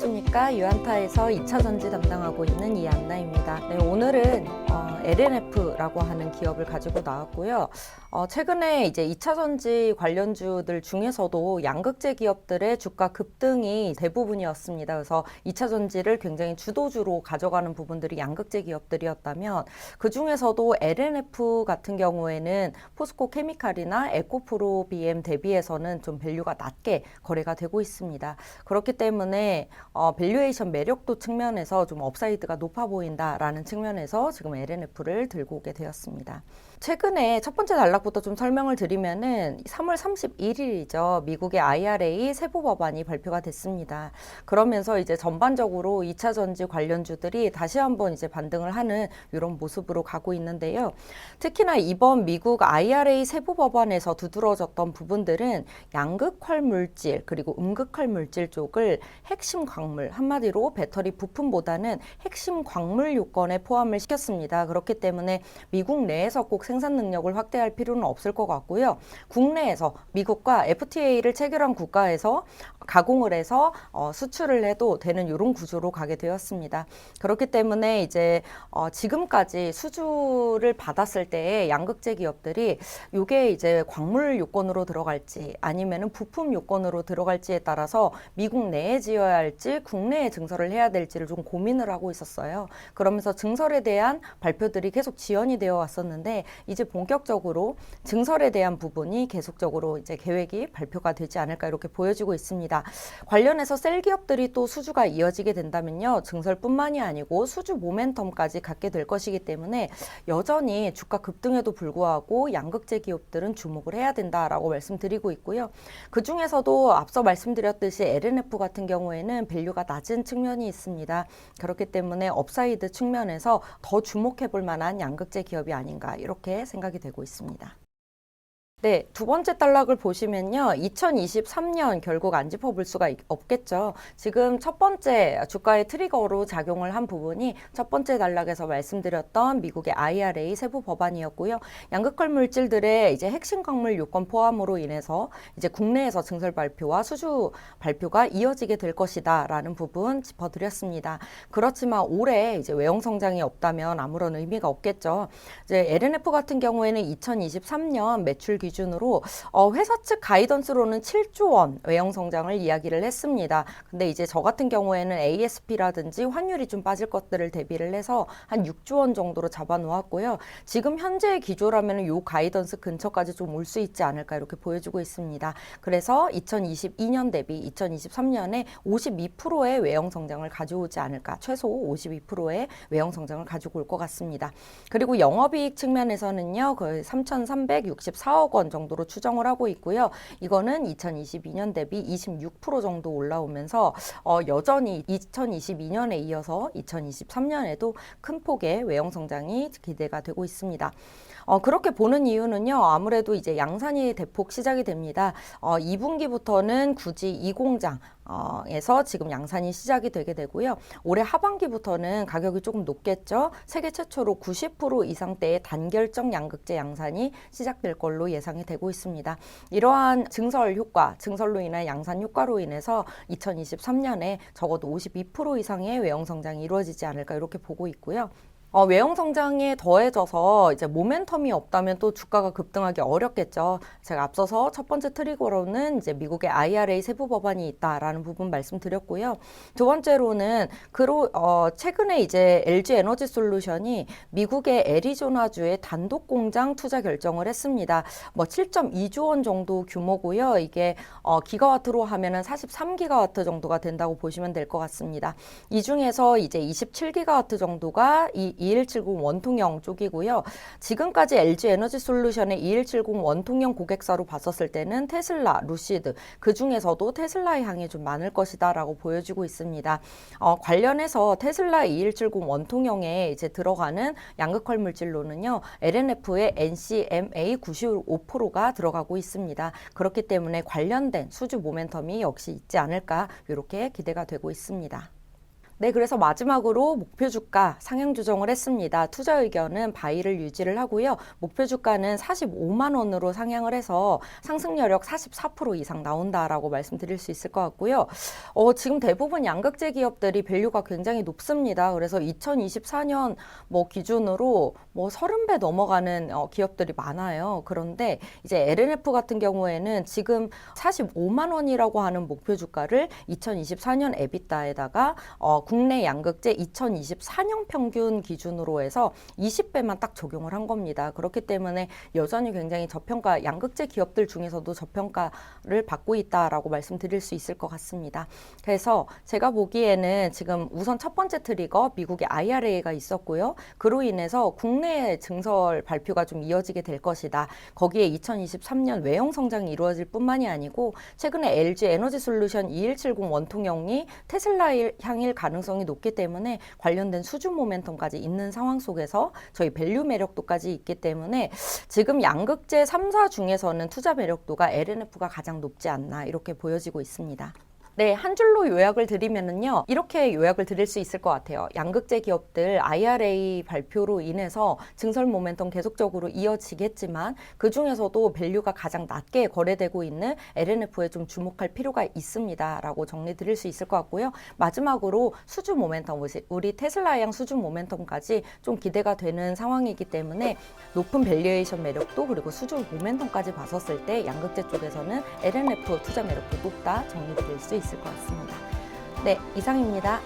안녕하십니까. 유안타에서 2차 전지 담당하고 있는 이안나입니다. 네, 오늘은 LNF라고 하는 기업을 가지고 나왔고요. 최근에 이제 2차 전지 관련주들 중에서도 양극재 기업들의 주가 급등이 대부분이었습니다. 그래서 2차 전지를 굉장히 주도주로 가져가는 부분들이 양극재 기업들이었다면 그 중에서도 LNF 같은 경우에는 포스코 케미칼이나 에코프로 BM 대비해서는 좀 밸류가 낮게 거래가 되고 있습니다. 그렇기 때문에 밸류에이션 매력도 측면에서 좀 업사이드가 높아 보인다라는 측면에서 지금 LNF를 들고 오게 되었습니다. 최근에 첫 번째 단락부터 좀 설명을 드리면은 3월 31일이죠. 미국의 IRA 세부 법안이 발표가 됐습니다. 그러면서 이제 전반적으로 2차 전지 관련주들이 다시 한번 이제 반등을 하는 이런 모습으로 가고 있는데요. 특히나 이번 미국 IRA 세부 법안에서 두드러졌던 부분들은 양극화 물질 그리고 음극화 물질 쪽을 핵심 광물, 한마디로 배터리 부품보다는 핵심 광물 요건에 포함을 시켰습니다. 그렇기 때문에 미국 내에서 꼭 생산 능력을 확대할 필요는 없을 것 같고요. 국내에서 미국과 FTA를 체결한 국가에서 가공을 해서 수출을 해도 되는 이런 구조로 가게 되었습니다. 그렇기 때문에 이제 지금까지 수주를 받았을 때의 양극재 기업들이 이게 이제 광물 요건으로 들어갈지 아니면은 부품 요건으로 들어갈지에 따라서 미국 내에 지어야 할지 국내에 증설을 해야 될지를 좀 고민을 하고 있었어요. 그러면서 증설에 대한 발표들이 계속 지연이 되어 왔었는데 이제 본격적으로 증설에 대한 부분이 계속적으로 이제 계획이 발표가 되지 않을까 이렇게 보여지고 있습니다. 관련해서 셀 기업들이 또 수주가 이어지게 된다면요. 증설뿐만이 아니고 수주 모멘텀까지 갖게 될 것이기 때문에 여전히 주가 급등에도 불구하고 양극재 기업들은 주목을 해야 된다라고 말씀드리고 있고요. 그 중에서도 앞서 말씀드렸듯이 LNF 같은 경우에는 밸류가 낮은 측면이 있습니다. 그렇기 때문에 업사이드 측면에서 더 주목해 볼 만한 양극재 기업이 아닌가 이렇게 생각이 되고 있습니다. 네, 두 번째 단락을 보시면요. 2023년 결국 안 짚어볼 수가 없겠죠. 지금 첫 번째 주가의 트리거로 작용을 한 부분이 첫 번째 단락에서 말씀드렸던 미국의 IRA 세부 법안이었고요. 양극화 물질들의 이제 핵심 광물 요건 포함으로 인해서 이제 국내에서 증설 발표와 수주 발표가 이어지게 될 것이다라는 부분 짚어드렸습니다. 그렇지만 올해 이제 외형 성장이 없다면 아무런 의미가 없겠죠. 이제 LNF 같은 경우에는 2023년 매출 기준으로 회사 측 가이던스로는 7조 원 외형 성장을 이야기를 했습니다. 근데 이제 저 같은 경우에는 ASP라든지 환율이 좀 빠질 것들을 대비를 해서 한 6조 원 정도로 잡아 놓았고요. 지금 현재의 기조라면 요 가이던스 근처까지 좀 올 수 있지 않을까 이렇게 보여주고 있습니다. 그래서 2022년 대비 2023년에 52%의 외형 성장을 가져오지 않을까, 최소 52%의 외형 성장을 가지고 올 것 같습니다. 그리고 영업이익 측면에서는요, 거의 3,364억 원 정도로 추정을 하고 있고요. 이거는 2022년 대비 26% 정도 올라오면서 여전히 2022년에 이어서 2023년에도 큰 폭의 외형 성장이 기대가 되고 있습니다. 그렇게 보는 이유는요. 아무래도 이제 양산이 대폭 시작이 됩니다. 2분기부터는 굳이 이 공장에서 지금 양산이 시작이 되게 되고요. 올해 하반기부터는 가격이 조금 높겠죠. 세계 최초로 90% 이상대의 단결적 양극재 양산이 시작될 걸로 예상이 되고 있습니다. 이러한 증설 효과, 증설로 인한 양산 효과로 인해서 2023년에 적어도 52% 이상의 외형 성장이 이루어지지 않을까 이렇게 보고 있고요. 외형 성장에 더해져서 이제 모멘텀이 없다면 또 주가가 급등하기 어렵겠죠. 제가 앞서서 첫 번째 트리거로는 이제 미국의 IRA 세부 법안이 있다라는 부분 말씀드렸고요. 두 번째로는 최근에 이제 LG 에너지 솔루션이 미국의 애리조나주의 단독 공장 투자 결정을 했습니다. 7.2조 원 정도 규모고요. 이게 기가와트로 하면은 43기가와트 정도가 된다고 보시면 될 것 같습니다. 이 중에서 이제 27기가와트 정도가 2170 원통형 쪽이고요. 지금까지 LG 에너지 솔루션의 2170 원통형 고객사로 봤었을 때는 테슬라, 루시드, 그 중에서도 테슬라의 향이 좀 많을 것이다라고 보여지고 있습니다. 관련해서 테슬라 2170 원통형에 이제 들어가는 양극화 물질로는요, LNF의 NCMA 95%가 들어가고 있습니다. 그렇기 때문에 관련된 수주 모멘텀이 역시 있지 않을까 이렇게 기대가 되고 있습니다. 네, 그래서 마지막으로 목표 주가 상향 조정을 했습니다. 투자 의견은 바이를 유지를 하고요. 목표 주가는 45만 원으로 상향을 해서 상승 여력 44% 이상 나온다라고 말씀드릴 수 있을 것 같고요. 지금 대부분 양극재 기업들이 밸류가 굉장히 높습니다. 그래서 2024년 기준으로 30배 넘어가는 기업들이 많아요. 그런데 이제 LNF 같은 경우에는 지금 45만 원이라고 하는 목표 주가를 2024년 에비타에다가 국내 양극재 2024년 평균 기준으로 해서 20배만 딱 적용을 한 겁니다. 그렇기 때문에 여전히 굉장히 저평가, 양극재 기업들 중에서도 저평가를 받고 있다라고 말씀드릴 수 있을 것 같습니다. 그래서 제가 보기에는 지금 우선 첫 번째 트리거 미국의 IRA가 있었고요. 그로 인해서 국내 증설 발표가 좀 이어지게 될 것이다. 거기에 2023년 외형 성장이 이루어질 뿐만이 아니고 최근에 LG 에너지 솔루션 2170 원통형이 테슬라 향일 가능성이 높기 때문에 관련된 수주 모멘텀까지 있는 상황 속에서 저희 밸류 매력도까지 있기 때문에 지금 양극재 3사 중에서는 투자 매력도가 LNF가 가장 높지 않나 이렇게 보여지고 있습니다. 네, 한 줄로 요약을 드리면은요, 이렇게 요약을 드릴 수 있을 것 같아요. 양극재 기업들 IRA 발표로 인해서 증설 모멘텀 계속적으로 이어지겠지만 그 중에서도 밸류가 가장 낮게 거래되고 있는 LNF에 좀 주목할 필요가 있습니다라고 정리 드릴 수 있을 것 같고요. 마지막으로 수주 모멘텀, 우리 테슬라양 수주 모멘텀까지 좀 기대가 되는 상황이기 때문에 높은 밸류에이션 매력도 그리고 수주 모멘텀까지 봤었을 때 양극재 쪽에서는 LNF 투자 매력도 높다 정리 드릴 수 있을 것 같습니다. 네, 이상입니다.